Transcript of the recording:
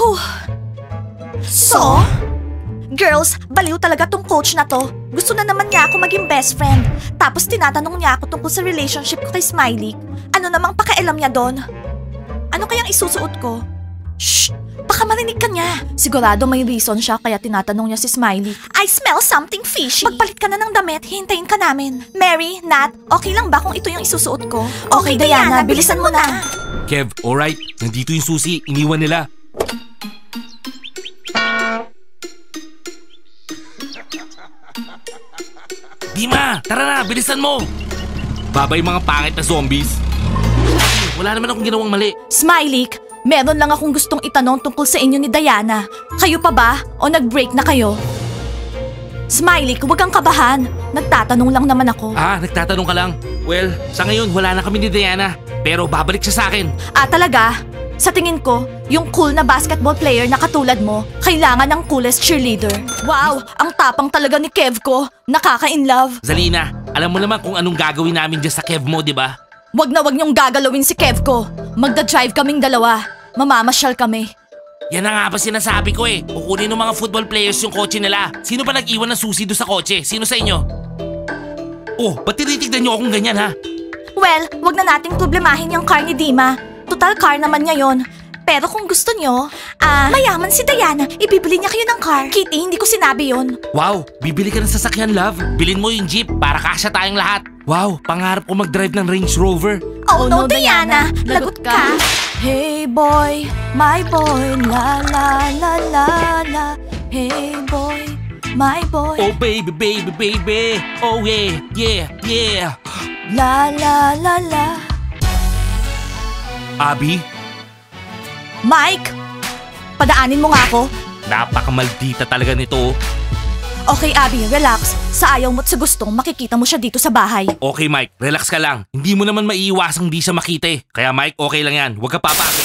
Huh. So? Girls, baliw talaga tong coach na to. Gusto na naman niya ako maging best friend. Tapos tinatanong niya ako tungkol sa relationship ko kay Smiley. Ano namang pakialam niya doon? Ano kayang isusuot ko? Shh! Baka marinig ka niya. Sigurado may reason siya kaya tinatanong niya si Smiley. I smell something fishy. Magpalit ka na ng damit, hintayin ka namin. Mary, Nat, okay lang ba kung ito yung isusuot ko? Okay, Diana, bilisan mo na. Kev, alright. Nandito yung susi. Iniwan nila. Dima, tara na. Bilisan mo. Babay mga pangit na zombies. Wala naman akong ginawang mali. Smiley, meron lang akong gustong itanong tungkol sa inyo ni Diana. Kayo pa ba? O nag-break na kayo? Smiley, huwag kang kabahan. Nagtatanong lang naman ako. Nagtatanong ka lang? Well, sa ngayon wala na kami ni Diana. Pero babalik siya sa akin. Talaga? Sa tingin ko, yung cool na basketball player na katulad mo, kailangan ng coolest cheerleader. Wow, ang tapang talaga ni Kev ko. Nakaka-inlove. Zalina, alam mo naman kung anong gagawin namin dyan sa Kev mo, di ba? Wag na wag niyong gagalawin si Kev ko. Magda-drive kaming dalawa. Mamamasyal kami. Yan na nga ba sinasabi ko eh. Kukunin ng mga football players yung kotse nila. Sino ba nag-iwan ng susi doon sa kotse? Sino sa inyo? Oh, ba't tinitignan niyo akong ganyan ha? Well, wag na nating problemahin yung car ni Dima. Total car naman niya yon. Pero kung gusto nyo, mayaman si Diana, ibibili niya kayo ng car. Kitty, hindi ko sinabi yon. Wow, bibili ka ng sasakyan, love. Bilin mo yung jeep para kasya tayong lahat. Wow, pangarap ko mag-drive ng Range Rover. Oh no, Diana, lagot ka. Hey boy, my boy, la la la la la. Hey boy, my boy. Oh baby, baby, baby. Oh yeah, yeah, yeah. La la la la. Abby? Mike, padaanin mo nga ako. Napakamaldita talaga nito. Okay, Abby, relax. Sa ayaw mo't sa gustong, makikita mo siya dito sa bahay. Okay, Mike, relax ka lang. Hindi mo naman maiiwasang di siya makita eh. Kaya Mike, okay lang yan. Huwag ka papakit.